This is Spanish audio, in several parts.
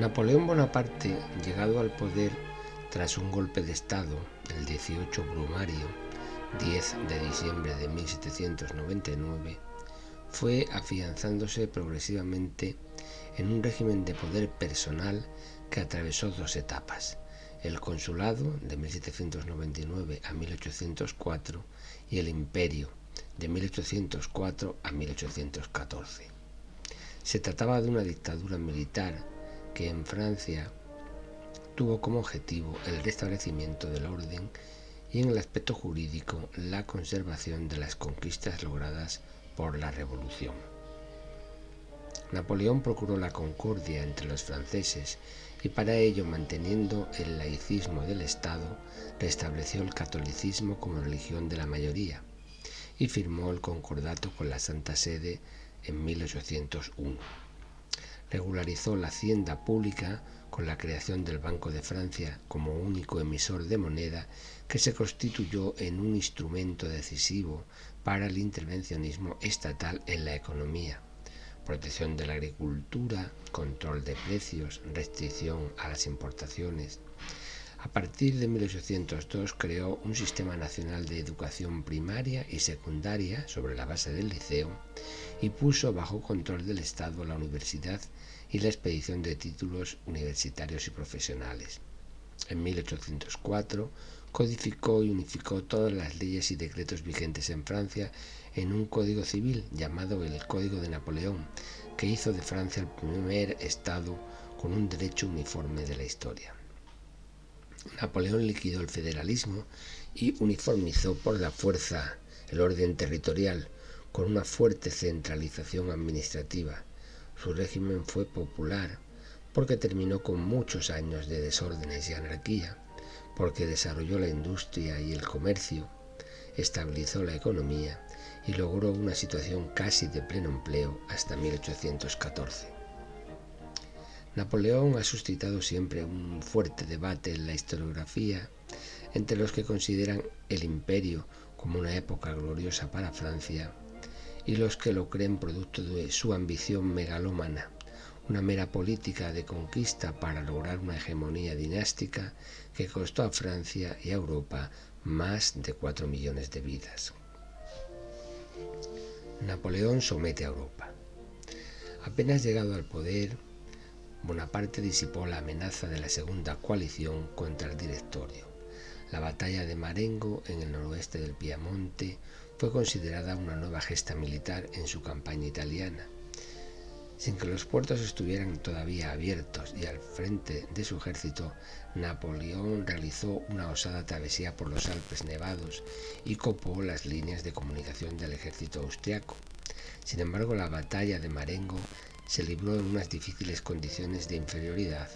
Napoleón Bonaparte, llegado al poder tras un golpe de Estado, el 18 Brumario, 10 de diciembre de 1799, fue afianzándose progresivamente en un régimen de poder personal que atravesó dos etapas: el consulado de 1799 a 1804 y el imperio de 1804 a 1814. Se trataba de una dictadura militar que en Francia tuvo como objetivo el restablecimiento del orden y en el aspecto jurídico la conservación de las conquistas logradas por la Revolución. Napoleón procuró la concordia entre los franceses y para ello, manteniendo el laicismo del Estado, restableció el catolicismo como religión de la mayoría y firmó el concordato con la Santa Sede en 1801. Regularizó la hacienda pública con la creación del Banco de Francia como único emisor de moneda, que se constituyó en un instrumento decisivo para el intervencionismo estatal en la economía: protección de la agricultura, control de precios, restricción a las importaciones. A partir de 1802 creó un sistema nacional de educación primaria y secundaria sobre la base del liceo y puso bajo control del Estado la universidad y la expedición de títulos universitarios y profesionales. En 1804 codificó y unificó todas las leyes y decretos vigentes en Francia en un código civil llamado el Código de Napoleón, que hizo de Francia el primer estado con un derecho uniforme de la historia. Napoleón liquidó el federalismo y uniformizó por la fuerza el orden territorial, con una fuerte centralización administrativa. Su régimen fue popular porque terminó con muchos años de desórdenes y anarquía, porque desarrolló la industria y el comercio, estabilizó la economía y logró una situación casi de pleno empleo hasta 1814. Napoleón ha suscitado siempre un fuerte debate en la historiografía entre los que consideran el imperio como una época gloriosa para Francia y los que lo creen producto de su ambición megalómana, una mera política de conquista para lograr una hegemonía dinástica que costó a Francia y a Europa más de 4 millones de vidas. Napoleón somete a Europa. Apenas llegado al poder, Bonaparte disipó la amenaza de la segunda coalición contra el Directorio. La batalla de Marengo, en el noroeste del Piamonte, fue considerada una nueva gesta militar en su campaña italiana. Sin que los puertos estuvieran todavía abiertos y al frente de su ejército, Napoleón realizó una osada travesía por los Alpes nevados y copó las líneas de comunicación del ejército austriaco. Sin embargo, la batalla de Marengo se libró en unas difíciles condiciones de inferioridad,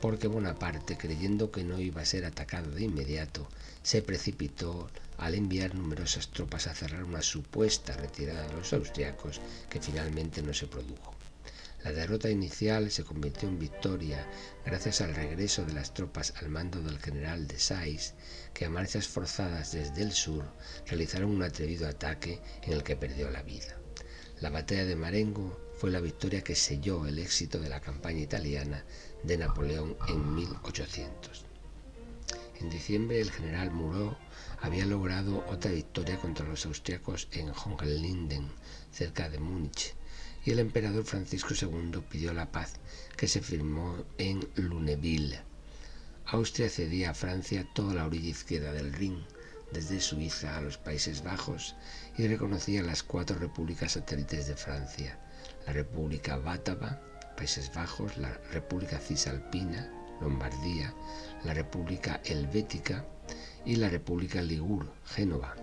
porque Bonaparte, creyendo que no iba a ser atacado de inmediato, se precipitó al enviar numerosas tropas a cerrar una supuesta retirada de los austriacos que finalmente no se produjo. La derrota inicial se convirtió en victoria gracias al regreso de las tropas al mando del general de Seyss, que a marchas forzadas desde el sur realizaron un atrevido ataque en el que perdió la vida. La batalla de Marengo fue la victoria que selló el éxito de la campaña italiana de Napoleón en 1800. En diciembre, el general Murat había logrado otra victoria contra los austriacos en Hohenlinden, cerca de Múnich, y el emperador Francisco II pidió la paz, que se firmó en Lunéville. Austria cedía a Francia toda la orilla izquierda del Rin, desde Suiza a los Países Bajos, y reconocía las 4 repúblicas satélites de Francia: la República Bátava, Países Bajos; la República Cisalpina, Lombardía; la República Helvética y la República Ligur, Génova.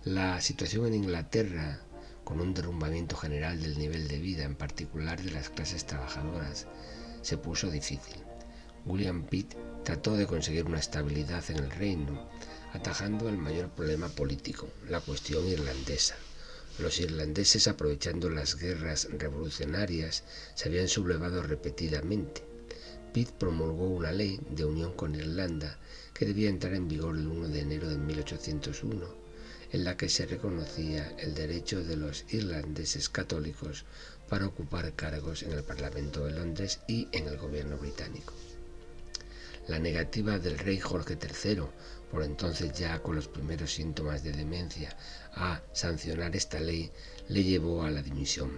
La situación en Inglaterra, con un derrumbamiento general del nivel de vida, en particular de las clases trabajadoras, se puso difícil. William Pitt trató de conseguir una estabilidad en el reino, atajando el mayor problema político, la cuestión irlandesa. Los irlandeses, aprovechando las guerras revolucionarias, se habían sublevado repetidamente. Pitt promulgó una ley de unión con Irlanda que debía entrar en vigor el 1 de enero de 1801, en la que se reconocía el derecho de los irlandeses católicos para ocupar cargos en el Parlamento de Londres y en el gobierno británico. La negativa del rey Jorge III, por entonces ya con los primeros síntomas de demencia, a sancionar esta ley le llevó a la dimisión.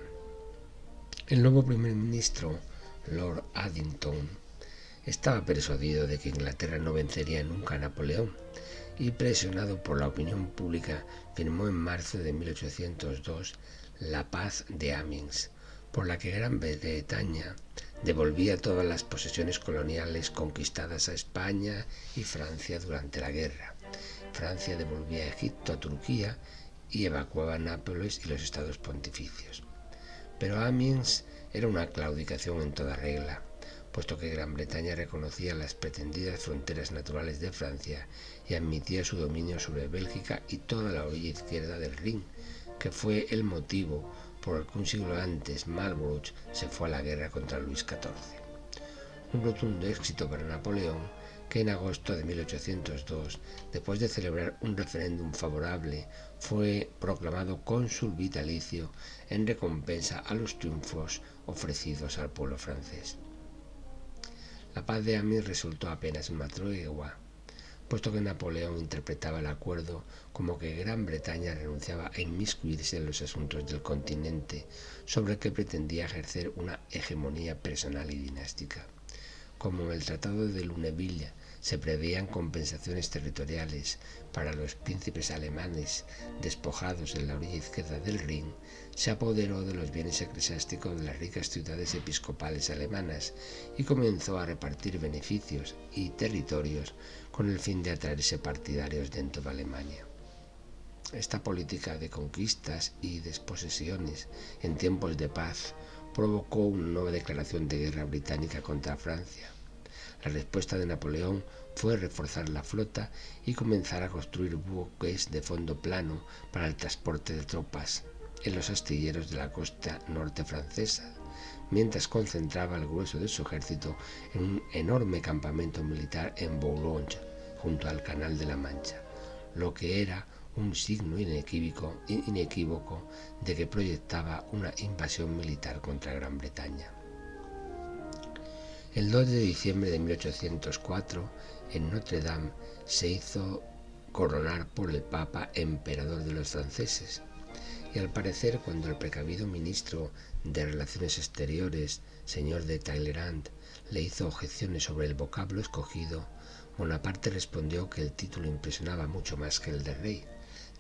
El nuevo primer ministro, Lord Addington, estaba persuadido de que Inglaterra no vencería nunca a Napoleón y, presionado por la opinión pública, firmó en marzo de 1802 la Paz de Amiens, por la que Gran Bretaña devolvía todas las posesiones coloniales conquistadas a España y Francia durante la guerra. Francia devolvía Egipto a Turquía y evacuaba Nápoles y los estados pontificios. Pero Amiens era una claudicación en toda regla, puesto que Gran Bretaña reconocía las pretendidas fronteras naturales de Francia y admitía su dominio sobre Bélgica y toda la orilla izquierda del Rin, que fue el motivo por el que un siglo antes Marlborough se fue a la guerra contra Luis XIV. Un rotundo éxito para Napoleón, que en agosto de 1802, después de celebrar un referéndum favorable, fue proclamado cónsul vitalicio en recompensa a los triunfos ofrecidos al pueblo francés. La paz de Amiens resultó apenas una tregua, puesto que Napoleón interpretaba el acuerdo como que Gran Bretaña renunciaba a inmiscuirse en los asuntos del continente, sobre el que pretendía ejercer una hegemonía personal y dinástica. Como en el Tratado de Lunéville se preveían compensaciones territoriales para los príncipes alemanes despojados en la orilla izquierda del Rin, se apoderó de los bienes eclesiásticos de las ricas ciudades episcopales alemanas y comenzó a repartir beneficios y territorios con el fin de atraerse partidarios dentro de Alemania. Esta política de conquistas y desposesiones en tiempos de paz provocó una nueva declaración de guerra británica contra Francia. La respuesta de Napoleón fue reforzar la flota y comenzar a construir buques de fondo plano para el transporte de tropas en los astilleros de la costa norte francesa, mientras concentraba el grueso de su ejército en un enorme campamento militar en Boulogne, junto al Canal de la Mancha, lo que era un signo inequívoco de que proyectaba una invasión militar contra Gran Bretaña. El 2 de diciembre de 1804, en Notre Dame, se hizo coronar por el Papa emperador de los franceses, y al parecer cuando el precavido ministro de Relaciones Exteriores, señor de Talleyrand, le hizo objeciones sobre el vocablo escogido, Bonaparte respondió que el título impresionaba mucho más que el de rey,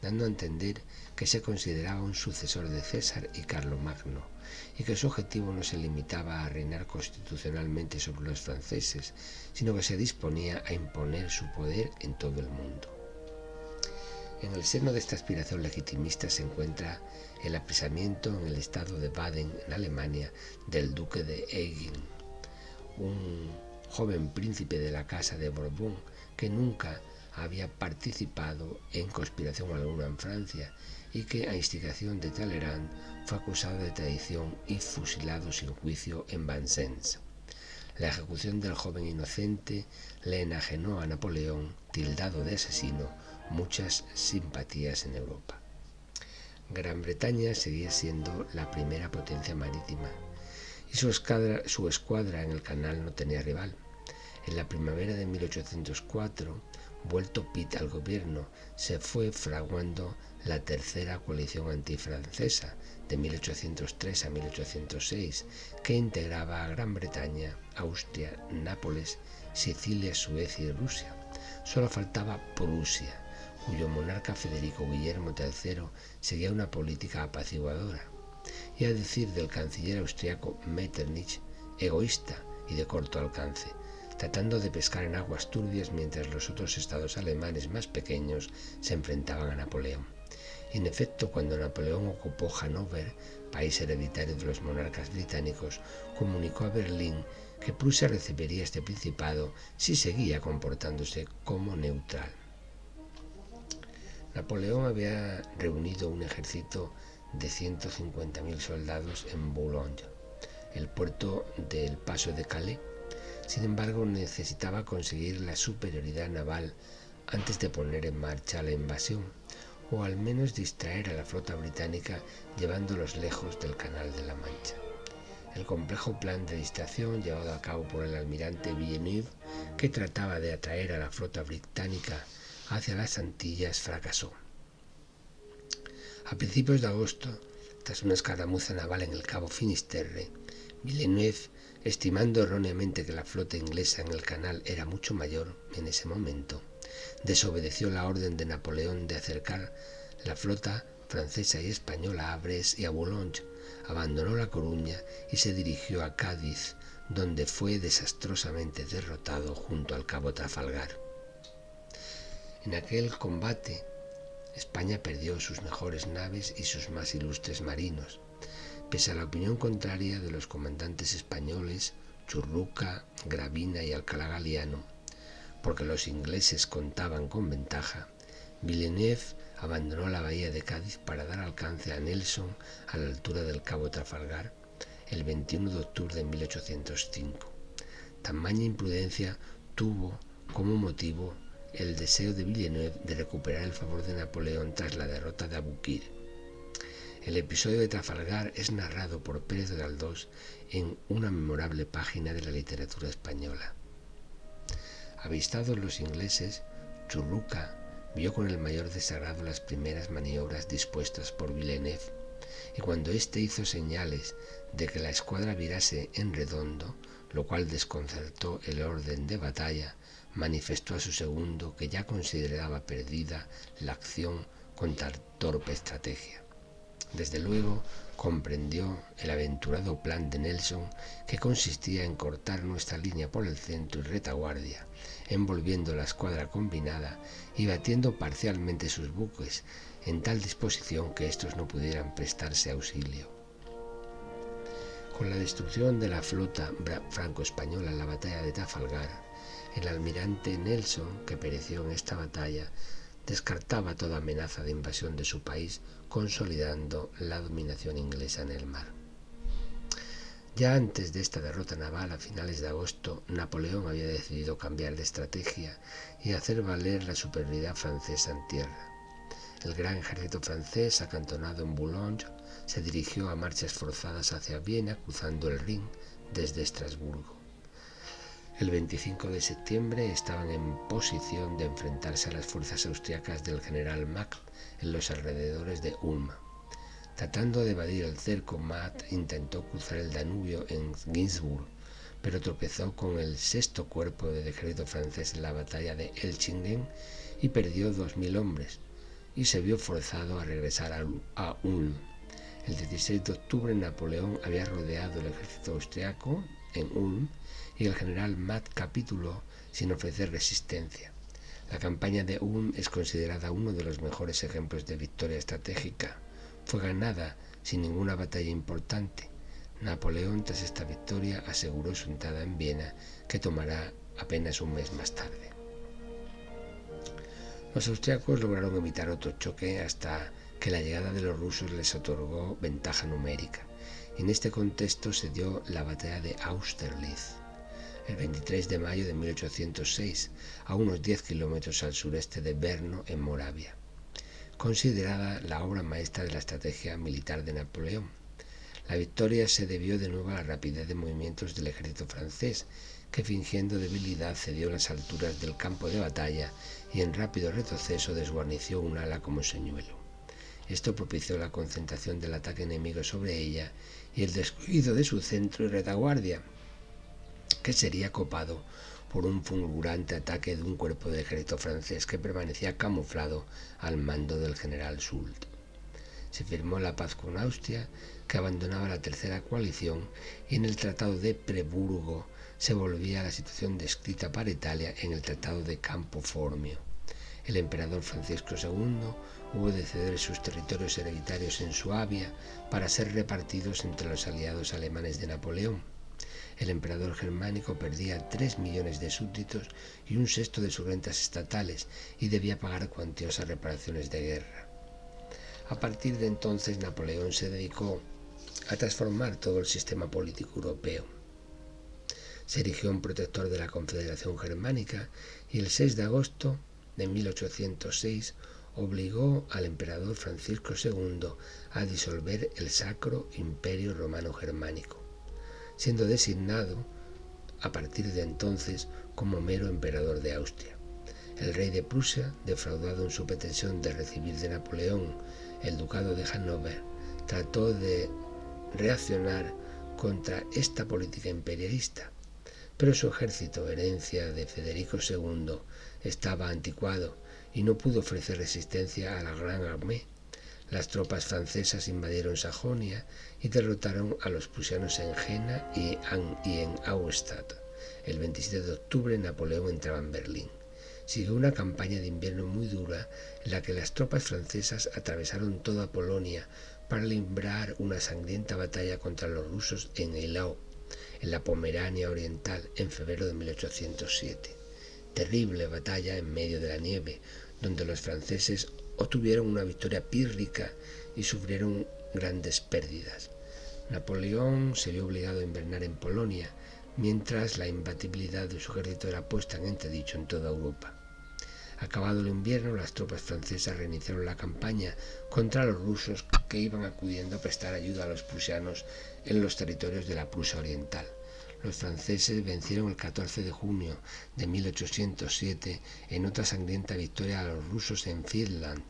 dando a entender que se consideraba un sucesor de César y Carlomagno, y que su objetivo no se limitaba a reinar constitucionalmente sobre los franceses, sino que se disponía a imponer su poder en todo el mundo. En el seno de esta aspiración legitimista se encuentra el apresamiento en el estado de Baden, en Alemania, del duque de Enghien, un joven príncipe de la casa de Borbón que nunca había participado en conspiración alguna en Francia y que, a instigación de Talleyrand, fue acusado de traición y fusilado sin juicio en Vincennes. La ejecución del joven inocente le enajenó a Napoleón, tildado de asesino, muchas simpatías en Europa. Gran Bretaña seguía siendo la primera potencia marítima y su escuadra en el canal no tenía rival. En la primavera de 1804, vuelto Pitt al gobierno, se fue fraguando la tercera coalición antifrancesa de 1803 a 1806, que integraba a Gran Bretaña, Austria, Nápoles, Sicilia, Suecia y Rusia. Solo faltaba Prusia, cuyo monarca Federico Guillermo III seguía una política apaciguadora, y a decir del canciller austriaco Metternich, egoísta y de corto alcance, tratando de pescar en aguas turbias mientras los otros estados alemanes más pequeños se enfrentaban a Napoleón. En efecto, cuando Napoleón ocupó Hannover, país hereditario de los monarcas británicos, comunicó a Berlín que Prusia recibiría este principado si seguía comportándose como neutral. Napoleón había reunido un ejército de 150.000 soldados en Boulogne, el puerto del Paso de Calais. Sin embargo, necesitaba conseguir la superioridad naval antes de poner en marcha la invasión, o al menos distraer a la flota británica llevándolos lejos del Canal de la Mancha. El complejo plan de distracción llevado a cabo por el almirante Villeneuve, que trataba de atraer a la flota británica hacia las Antillas, fracasó. A principios de agosto, tras una escaramuza naval en el Cabo Finisterre, Villeneuve, estimando erróneamente que la flota inglesa en el canal era mucho mayor en ese momento, desobedeció la orden de Napoleón de acercar la flota francesa y española a Brest y a Boulogne, abandonó La Coruña y se dirigió a Cádiz, donde fue desastrosamente derrotado junto al cabo Trafalgar. En aquel combate, España perdió sus mejores naves y sus más ilustres marinos, pese a la opinión contraria de los comandantes españoles Churruca, Gravina y Alcalá Galiano. Porque los ingleses contaban con ventaja, Villeneuve abandonó la bahía de Cádiz para dar alcance a Nelson a la altura del cabo Trafalgar el 21 de octubre de 1805. Tamaña imprudencia tuvo como motivo el deseo de Villeneuve de recuperar el favor de Napoleón tras la derrota de Abukir. El episodio de Trafalgar es narrado por Pérez Galdós en una memorable página de la literatura española. Avistados los ingleses, Churruca vio con el mayor desagrado las primeras maniobras dispuestas por Villeneuve, y cuando éste hizo señales de que la escuadra virase en redondo, lo cual desconcertó el orden de batalla, manifestó a su segundo que ya consideraba perdida la acción con tan torpe estrategia. Desde luego comprendió el aventurado plan de Nelson, que consistía en cortar nuestra línea por el centro y retaguardia, envolviendo la escuadra combinada y batiendo parcialmente sus buques en tal disposición que éstos no pudieran prestarse auxilio. Con la destrucción de la flota franco-española en la batalla de Trafalgar, el almirante Nelson, que pereció en esta batalla, descartaba toda amenaza de invasión de su país, consolidando la dominación inglesa en el mar. Ya antes de esta derrota naval a finales de agosto, Napoleón había decidido cambiar de estrategia y hacer valer la superioridad francesa en tierra. El gran ejército francés, acantonado en Boulogne, se dirigió a marchas forzadas hacia Viena, cruzando el Rin desde Estrasburgo. El 25 de septiembre estaban en posición de enfrentarse a las fuerzas austriacas del general Mack en los alrededores de Ulm. Tratando de evadir el cerco, Mack intentó cruzar el Danubio en Ginsburg, pero tropezó con el sexto cuerpo del ejército francés en la batalla de Elchingen y perdió 2.000 hombres, y se vio forzado a regresar a Ulm. El 16 de octubre Napoleón había rodeado el ejército austriaco en Ulm y el general Mack capituló sin ofrecer resistencia. La campaña de Ulm es considerada uno de los mejores ejemplos de victoria estratégica. Fue ganada sin ninguna batalla importante. Napoleón, tras esta victoria, aseguró su entrada en Viena, que tomará apenas un mes más tarde. Los austriacos lograron evitar otro choque hasta que la llegada de los rusos les otorgó ventaja numérica. En este contexto se dio la batalla de Austerlitz, el 23 de mayo de 1806, a unos 10 kilómetros al sureste de Brno, en Moravia, considerada la obra maestra de la estrategia militar de Napoleón. La victoria se debió de nuevo a la rapidez de movimientos del ejército francés, que fingiendo debilidad cedió en las alturas del campo de batalla y en rápido retroceso desguarneció un ala como señuelo. Esto propició la concentración del ataque enemigo sobre ella y el descuido de su centro y retaguardia, que sería copado por un fulgurante ataque de un cuerpo de ejército francés que permanecía camuflado al mando del general Soult. Se firmó la paz con Austria, que abandonaba la tercera coalición, y en el Tratado de Preburgo se volvía a la situación descrita para Italia en el Tratado de Campo Formio. El emperador Francisco II hubo de ceder sus territorios hereditarios en Suabia para ser repartidos entre los aliados alemanes de Napoleón. El emperador germánico perdía 3 millones de súbditos y un sexto de sus rentas estatales y debía pagar cuantiosas reparaciones de guerra. A partir de entonces, Napoleón se dedicó a transformar todo el sistema político europeo. Se erigió en protector de la Confederación Germánica y el 6 de agosto de 1806 obligó al emperador Francisco II a disolver el Sacro Imperio Romano Germánico, siendo designado a partir de entonces como mero emperador de Austria. El rey de Prusia, defraudado en su pretensión de recibir de Napoleón el ducado de Hannover, trató de reaccionar contra esta política imperialista, pero su ejército, herencia de Federico II, estaba anticuado y no pudo ofrecer resistencia a la Gran Armée. Las tropas francesas invadieron Sajonia y derrotaron a los prusianos en Jena y en Auerstadt. El 27 de octubre Napoleón entraba en Berlín. Siguió una campaña de invierno muy dura en la que las tropas francesas atravesaron toda Polonia para librar una sangrienta batalla contra los rusos en Eylau, en la Pomerania Oriental, en febrero de 1807. Terrible batalla en medio de la nieve, donde los franceses obtuvieron una victoria pírrica y sufrieron grandes pérdidas. Napoleón se vio obligado a invernar en Polonia, mientras la imbatibilidad de su ejército era puesta en entredicho en toda Europa. Acabado el invierno, las tropas francesas reiniciaron la campaña contra los rusos, que iban acudiendo a prestar ayuda a los prusianos en los territorios de la Prusia Oriental. Los franceses vencieron el 14 de junio de 1807 en otra sangrienta victoria a los rusos en Friedland,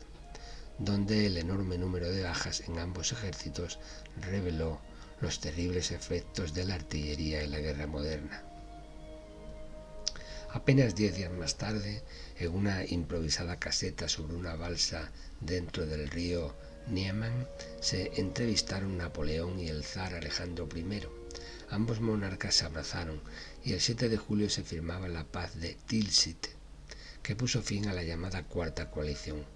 donde el enorme número de bajas en ambos ejércitos reveló los terribles efectos de la artillería en la guerra moderna. Apenas 10 días más tarde, en una improvisada caseta sobre una balsa dentro del río Niemen, se entrevistaron Napoleón y el zar Alejandro I. Ambos monarcas se abrazaron y el 7 de julio se firmaba la paz de Tilsit, que puso fin a la llamada Cuarta Coalición.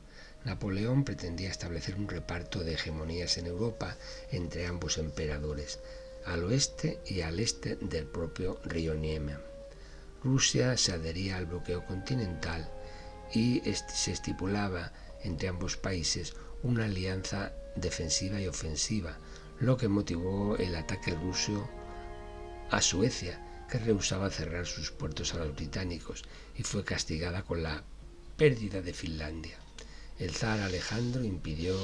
Napoleón pretendía establecer un reparto de hegemonías en Europa entre ambos emperadores, al oeste y al este del propio río Niemen. Rusia se adhería al bloqueo continental y se estipulaba entre ambos países una alianza defensiva y ofensiva, lo que motivó el ataque ruso a Suecia, que rehusaba cerrar sus puertos a los británicos y fue castigada con la pérdida de Finlandia. El zar Alejandro impidió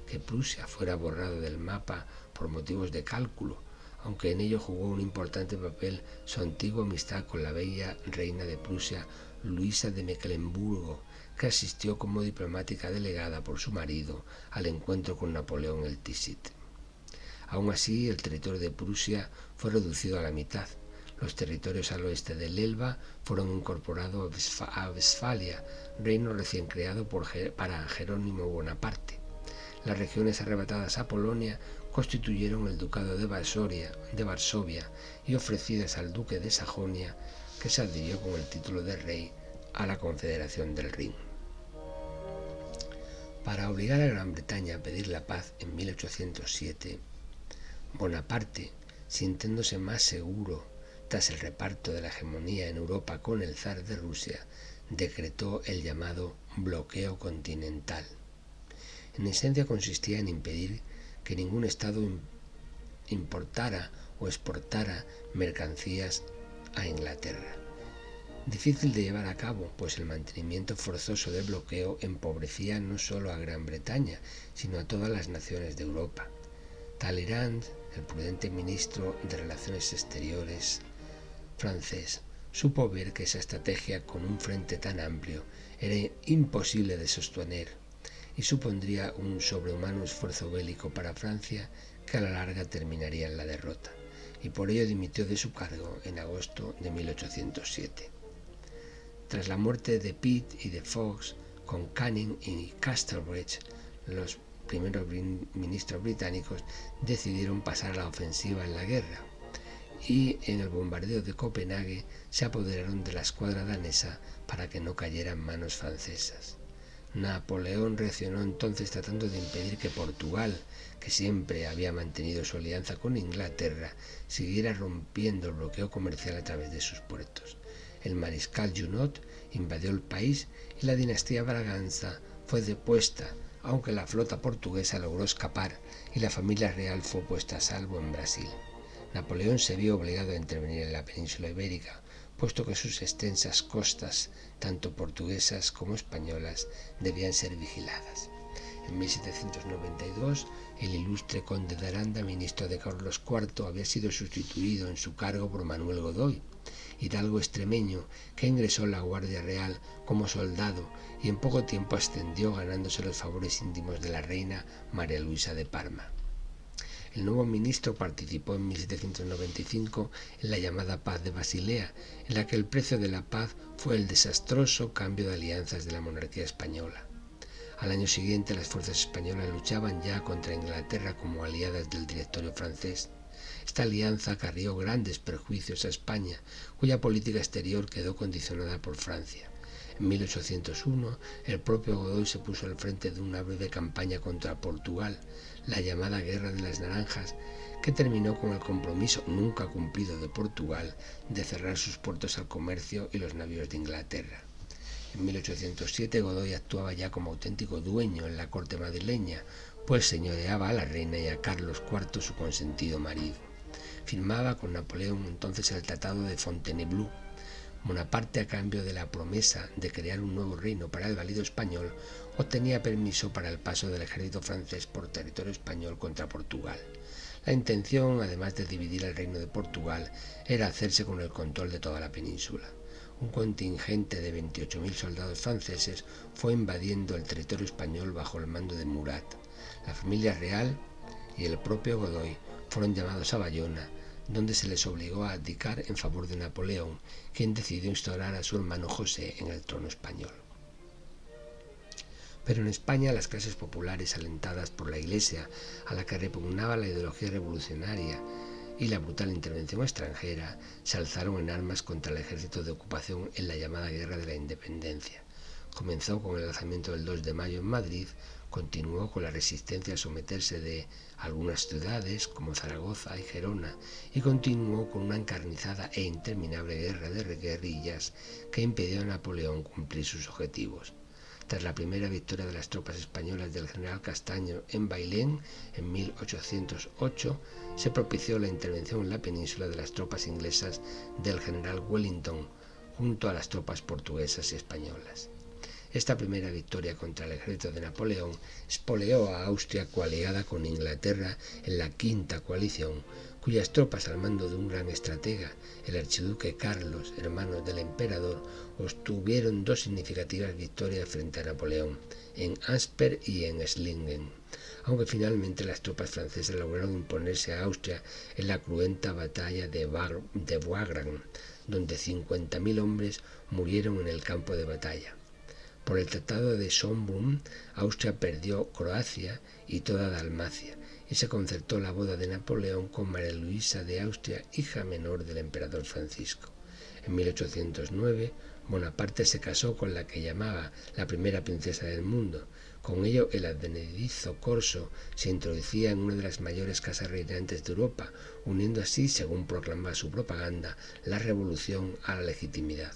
que Prusia fuera borrado del mapa por motivos de cálculo, aunque en ello jugó un importante papel su antigua amistad con la bella reina de Prusia, Luisa de Mecklemburgo, que asistió como diplomática delegada por su marido al encuentro con Napoleón en Tilsit. Aún así, el territorio de Prusia fue reducido a la mitad. Los territorios al oeste del Elba fueron incorporados a Westfalia, reino recién creado para Jerónimo Bonaparte. Las regiones arrebatadas a Polonia constituyeron el ducado de Varsovia y ofrecidas al duque de Sajonia, que se adhirió con el título de rey a la Confederación del Rin. Para obligar a Gran Bretaña a pedir la paz en 1807, Bonaparte, sintiéndose más seguro tras el reparto de la hegemonía en Europa con el zar de Rusia, decretó el llamado bloqueo continental. En esencia consistía en impedir que ningún estado importara o exportara mercancías a Inglaterra. Difícil de llevar a cabo, pues el mantenimiento forzoso del bloqueo empobrecía no solo a Gran Bretaña, sino a todas las naciones de Europa. Talleyrand, el prudente ministro de Relaciones Exteriores francés, supo ver que esa estrategia con un frente tan amplio era imposible de sostener y supondría un sobrehumano esfuerzo bélico para Francia que a la larga terminaría en la derrota, y por ello dimitió de su cargo en agosto de 1807. Tras la muerte de Pitt y de Fox, con Canning y Castlereagh, los primeros ministros británicos decidieron pasar a la ofensiva en la guerra, y en el bombardeo de Copenhague se apoderaron de la escuadra danesa para que no cayera en manos francesas. Napoleón reaccionó entonces tratando de impedir que Portugal, que siempre había mantenido su alianza con Inglaterra, siguiera rompiendo el bloqueo comercial a través de sus puertos. El mariscal Junot invadió el país y la dinastía Braganza fue depuesta, aunque la flota portuguesa logró escapar y la familia real fue puesta a salvo en Brasil. Napoleón se vio obligado a intervenir en la península ibérica, puesto que sus extensas costas, tanto portuguesas como españolas, debían ser vigiladas. En 1792, el ilustre conde de Aranda, ministro de Carlos IV, había sido sustituido en su cargo por Manuel Godoy, hidalgo extremeño que ingresó en la Guardia Real como soldado y en poco tiempo ascendió, ganándose los favores íntimos de la reina María Luisa de Parma. El nuevo ministro participó en 1795 en la llamada Paz de Basilea, en la que el precio de la paz fue el desastroso cambio de alianzas de la monarquía española. Al año siguiente, las fuerzas españolas luchaban ya contra Inglaterra como aliadas del Directorio francés. Esta alianza acarreó grandes perjuicios a España, cuya política exterior quedó condicionada por Francia. En 1801, el propio Godoy se puso al frente de una breve campaña contra Portugal, la llamada Guerra de las Naranjas, que terminó con el compromiso nunca cumplido de Portugal de cerrar sus puertos al comercio y los navíos de Inglaterra. En 1807 Godoy actuaba ya como auténtico dueño en la corte madrileña, pues señoreaba a la reina y a Carlos IV, su consentido marido. Firmaba con Napoleón entonces el Tratado de Fontainebleau. Bonaparte, a cambio de la promesa de crear un nuevo reino para el valido español, obtenía permiso para el paso del ejército francés por territorio español contra Portugal. La intención, además de dividir el reino de Portugal, era hacerse con el control de toda la península. Un contingente de 28.000 soldados franceses fue invadiendo el territorio español bajo el mando de Murat. La familia real y el propio Godoy fueron llamados a Bayona, donde se les obligó a abdicar en favor de Napoleón, quien decidió instaurar a su hermano José en el trono español. Pero en España las clases populares, alentadas por la Iglesia, a la que repugnaba la ideología revolucionaria y la brutal intervención extranjera, se alzaron en armas contra el ejército de ocupación en la llamada Guerra de la Independencia. Comenzó con el alzamiento del 2 de mayo en Madrid, continuó con la resistencia a someterse de algunas ciudades como Zaragoza y Gerona y continuó con una encarnizada e interminable guerra de guerrillas que impidió a Napoleón cumplir sus objetivos. Tras la primera victoria de las tropas españolas del general Castaño en Bailén en 1808, se propició la intervención en la península de las tropas inglesas del general Wellington junto a las tropas portuguesas y españolas. Esta primera victoria contra el ejército de Napoleón espoleó a Austria, coaliada con Inglaterra en la Quinta Coalición, cuyas tropas, al mando de un gran estratega, el archiduque Carlos, hermano del emperador, obtuvieron dos significativas victorias frente a Napoleón, en Ansper y en Esslingen, aunque finalmente las tropas francesas lograron imponerse a Austria en la cruenta batalla de Wagram, donde 50.000 hombres murieron en el campo de batalla. Por el Tratado de Schönbrunn, Austria perdió Croacia y toda Dalmacia, y se concertó la boda de Napoleón con María Luisa de Austria, hija menor del emperador Francisco. En 1809, Bonaparte se casó con la que llamaba la primera princesa del mundo. Con ello, el advenedizo corso se introducía en una de las mayores casas reinantes de Europa, uniendo así, según proclamaba su propaganda, la revolución a la legitimidad.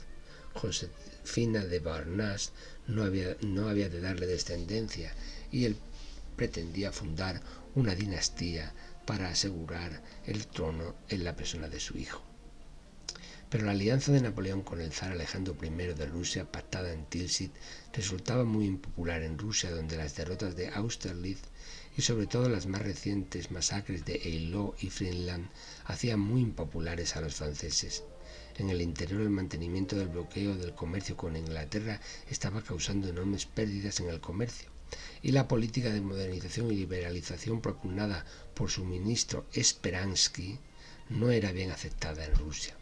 Josefina de Beauharnais no había de darle descendencia y él pretendía fundar una dinastía para asegurar el trono en la persona de su hijo. Pero la alianza de Napoleón con el zar Alejandro I de Rusia, pactada en Tilsit, resultaba muy impopular en Rusia, donde las derrotas de Austerlitz y sobre todo las más recientes masacres de Eylau y Friedland hacían muy impopulares a los franceses. En el interior, el mantenimiento del bloqueo del comercio con Inglaterra estaba causando enormes pérdidas en el comercio, y la política de modernización y liberalización propugnada por su ministro Speransky no era bien aceptada en Rusia,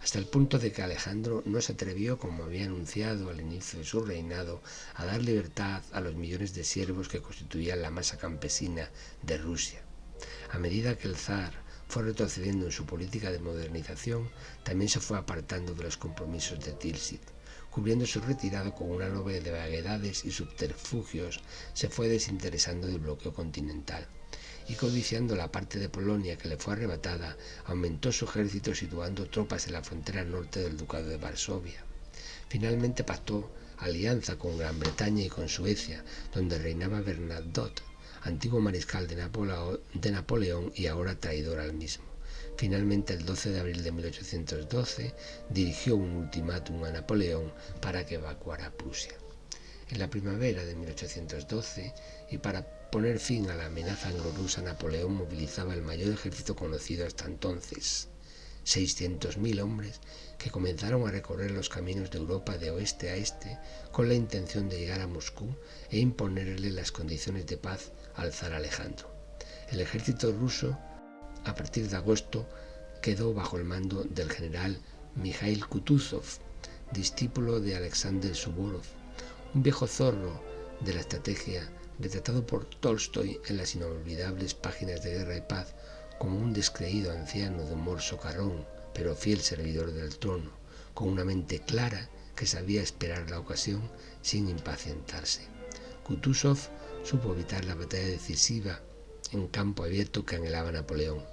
hasta el punto de que Alejandro no se atrevió, como había anunciado al inicio de su reinado, a dar libertad a los millones de siervos que constituían la masa campesina de Rusia. A medida que el zar fue retrocediendo en su política de modernización, también se fue apartando de los compromisos de Tilsit. Cubriendo su retirada con una nube de vaguedades y subterfugios, se fue desinteresando del bloqueo continental, y codiciando la parte de Polonia que le fue arrebatada, aumentó su ejército situando tropas en la frontera norte del Ducado de Varsovia. Finalmente pactó alianza con Gran Bretaña y con Suecia, donde reinaba Bernadotte, antiguo mariscal de Napoleón y ahora traidor al mismo. Finalmente, el 12 de abril de 1812, dirigió un ultimátum a Napoleón para que evacuara Prusia. En la primavera de 1812, y para poner fin a la amenaza anglo-rusa, Napoleón movilizaba el mayor ejército conocido hasta entonces, 600.000 hombres, que comenzaron a recorrer los caminos de Europa de oeste a este con la intención de llegar a Moscú e imponerle las condiciones de paz al zar Alejandro. El ejército ruso, a partir de agosto, quedó bajo el mando del general Mikhail Kutuzov, discípulo de Alexander Suvorov, un viejo zorro de la estrategia retratado por Tolstoy en las inolvidables páginas de Guerra y Paz como un descreído anciano de humor socarrón, pero fiel servidor del trono, con una mente clara que sabía esperar la ocasión sin impacientarse. Kutuzov supo evitar la batalla decisiva en campo abierto que anhelaba Napoleón.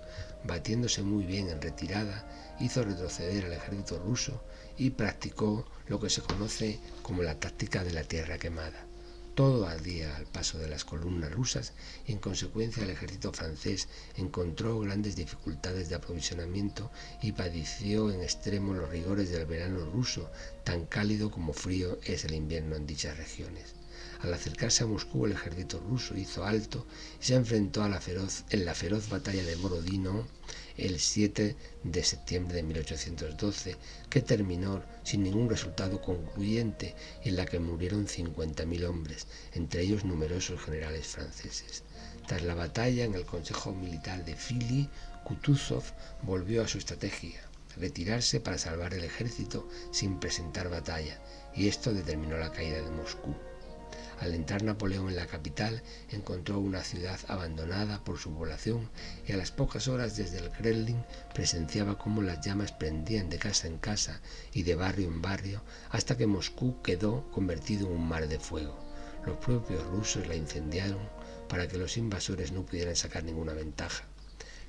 Batiéndose muy bien en retirada, hizo retroceder al ejército ruso y practicó lo que se conoce como la táctica de la tierra quemada. Todo ardía al paso de las columnas rusas y en consecuencia el ejército francés encontró grandes dificultades de aprovisionamiento y padeció en extremo los rigores del verano ruso, tan cálido como frío es el invierno en dichas regiones. Al acercarse a Moscú, el ejército ruso hizo alto y se enfrentó en la feroz batalla de Borodino el 7 de septiembre de 1812, que terminó sin ningún resultado concluyente y en la que murieron 50.000 hombres, entre ellos numerosos generales franceses. Tras la batalla, en el Consejo Militar de Fili, Kutuzov volvió a su estrategia, retirarse para salvar el ejército sin presentar batalla, y esto determinó la caída de Moscú. Al entrar Napoleón en la capital, encontró una ciudad abandonada por su población y a las pocas horas desde el Kremlin presenciaba cómo las llamas prendían de casa en casa y de barrio en barrio hasta que Moscú quedó convertido en un mar de fuego. Los propios rusos la incendiaron para que los invasores no pudieran sacar ninguna ventaja.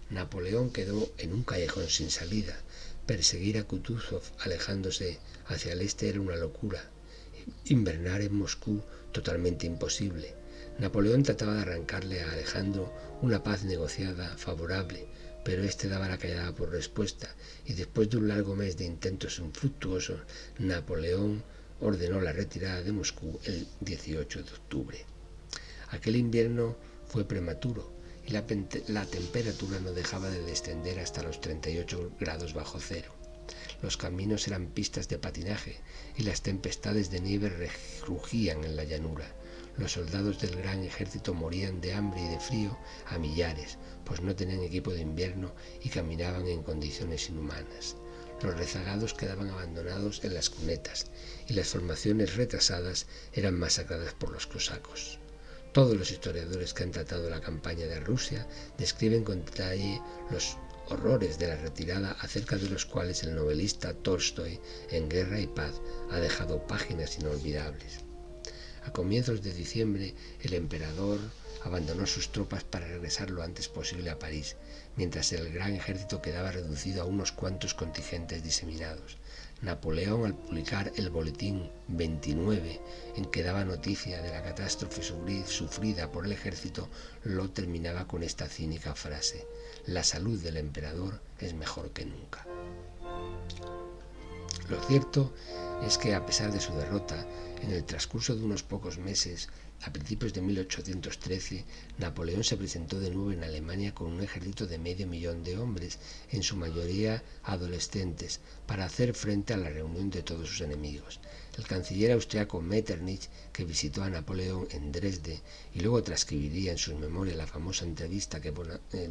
Napoleón quedó en un callejón sin salida. Perseguir a Kutuzov alejándose hacia el este era una locura. Invernar en Moscú totalmente imposible. Napoleón trataba de arrancarle a Alejandro una paz negociada favorable, pero éste daba la callada por respuesta, y después de un largo mes de intentos infructuosos, Napoleón ordenó la retirada de Moscú el 18 de octubre. Aquel invierno fue prematuro y la temperatura no dejaba de descender hasta los 38 grados bajo cero. Los caminos eran pistas de patinaje y las tempestades de nieve rugían en la llanura. Los soldados del gran ejército morían de hambre y de frío a millares, pues no tenían equipo de invierno y caminaban en condiciones inhumanas. Los rezagados quedaban abandonados en las cunetas y las formaciones retrasadas eran masacradas por los cosacos. Todos los historiadores que han tratado la campaña de Rusia describen con detalle los horrores de la retirada, acerca de los cuales el novelista Tolstoy en Guerra y Paz ha dejado páginas inolvidables. A comienzos de diciembre, el emperador abandonó sus tropas para regresar lo antes posible a París, mientras el gran ejército quedaba reducido a unos cuantos contingentes diseminados. Napoleón, al publicar el boletín 29, en que daba noticia de la catástrofe sufrida por el ejército, lo terminaba con esta cínica frase: la salud del emperador es mejor que nunca. Lo cierto es que, a pesar de su derrota, en el transcurso de unos pocos meses, a principios de 1813, Napoleón se presentó de nuevo en Alemania con un ejército de 500.000 de hombres, en su mayoría adolescentes, para hacer frente a la reunión de todos sus enemigos. El canciller austriaco Metternich, que visitó a Napoleón en Dresde y luego transcribiría en sus memorias la famosa entrevista que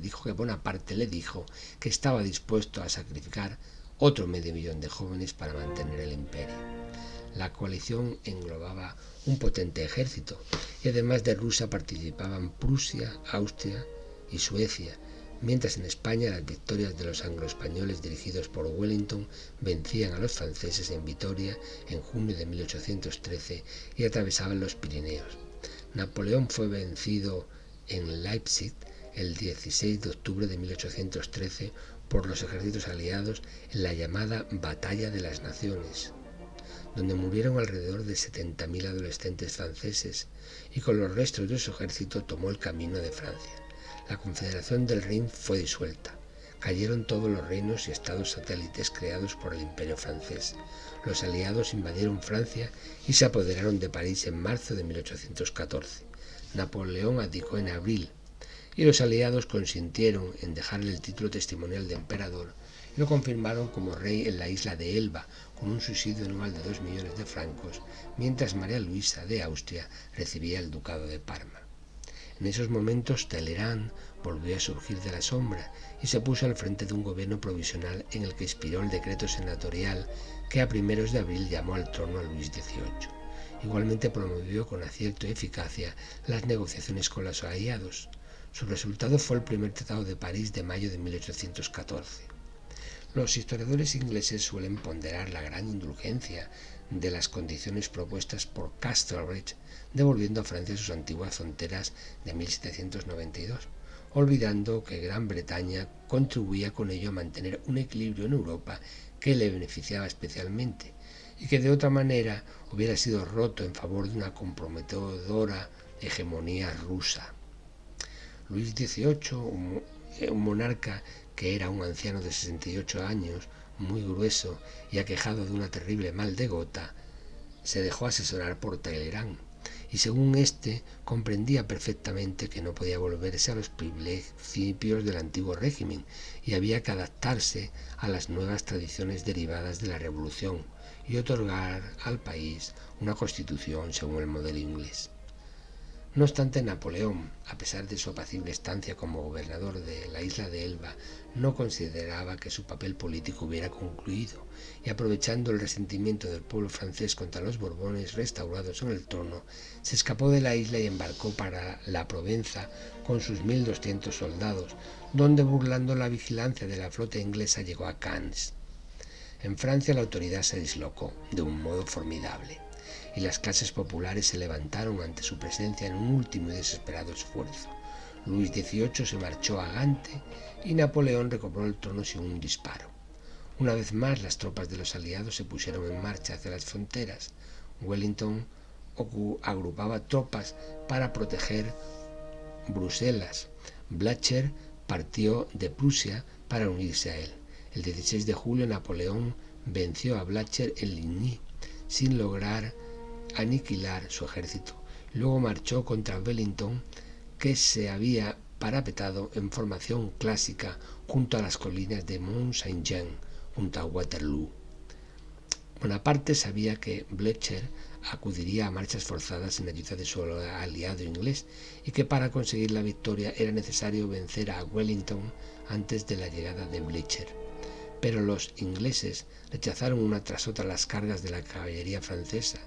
dijo que Bonaparte le dijo que estaba dispuesto a sacrificar otro 500.000 de jóvenes para mantener el imperio. La coalición englobaba un potente ejército y además de Rusia participaban Prusia, Austria y Suecia, mientras en España las victorias de los anglo-españoles dirigidos por Wellington vencían a los franceses en Vitoria en junio de 1813 y atravesaban los Pirineos. Napoleón fue vencido en Leipzig el 16 de octubre de 1813 por los ejércitos aliados en la llamada Batalla de las Naciones, donde murieron alrededor de 70.000 adolescentes franceses, y con los restos de su ejército tomó el camino de Francia. La Confederación del Rin fue disuelta. Cayeron todos los reinos y estados satélites creados por el Imperio francés. Los aliados invadieron Francia y se apoderaron de París en marzo de 1814. Napoleón abdicó en abril y los aliados consintieron en dejarle el título testimonial de emperador y lo confirmaron como rey en la isla de Elba con un subsidio anual de 2 millones de francos, mientras María Luisa de Austria recibía el ducado de Parma. En esos momentos Talleyrand volvió a surgir de la sombra y se puso al frente de un gobierno provisional en el que inspiró el decreto senatorial que a primeros de abril llamó al trono a Luis XVIII. Igualmente promovió con acierto y eficacia las negociaciones con los aliados. Su resultado fue el primer Tratado de París de mayo de 1814. Los historiadores ingleses suelen ponderar la gran indulgencia de las condiciones propuestas por Castlereagh, devolviendo a Francia sus antiguas fronteras de 1792, olvidando que Gran Bretaña contribuía con ello a mantener un equilibrio en Europa que le beneficiaba especialmente, y que de otra manera hubiera sido roto en favor de una comprometedora hegemonía rusa. Luis XVIII, un monarca que era un anciano de 68 años, muy grueso y aquejado de una terrible mal de gota, se dejó asesorar por Talleyrand, y según éste comprendía perfectamente que no podía volverse a los principios del antiguo régimen y había que adaptarse a las nuevas tradiciones derivadas de la Revolución y otorgar al país una constitución según el modelo inglés. No obstante, Napoleón, a pesar de su apacible estancia como gobernador de la isla de Elba, no consideraba que su papel político hubiera concluido, y aprovechando el resentimiento del pueblo francés contra los Borbones restaurados en el trono, se escapó de la isla y embarcó para la Provenza con sus 1.200 soldados, donde, burlando la vigilancia de la flota inglesa, llegó a Cannes. En Francia la autoridad se dislocó de un modo formidable, y las clases populares se levantaron ante su presencia en un último y desesperado esfuerzo. Luis XVIII se marchó a Gante y Napoleón recobró el trono sin un disparo. Una vez más las tropas de los aliados se pusieron en marcha hacia las fronteras. Wellington agrupaba tropas para proteger Bruselas. Blücher partió de Prusia para unirse a él. El 16 de julio Napoleón venció a Blücher en Ligny, sin lograr aniquilar su ejército. Luego marchó contra Wellington, que se había parapetado en formación clásica junto a las colinas de Mont-Saint-Jean, junto a Waterloo. Bonaparte sabía que Blücher acudiría a marchas forzadas en ayuda de su aliado inglés y que para conseguir la victoria era necesario vencer a Wellington antes de la llegada de Blücher. Pero los ingleses rechazaron una tras otra las cargas de la caballería francesa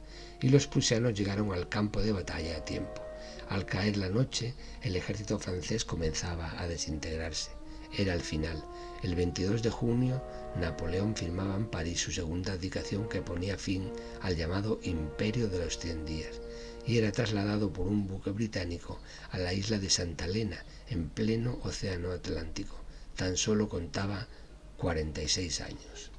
y los prusianos llegaron al campo de batalla a tiempo. Al caer la noche, el ejército francés comenzaba a desintegrarse. Era el final. El 22 de junio, Napoleón firmaba en París su segunda abdicación que ponía fin al llamado Imperio de los 100 días y era trasladado por un buque británico a la isla de Santa Elena, en pleno océano Atlántico. Tan solo contaba 46 años.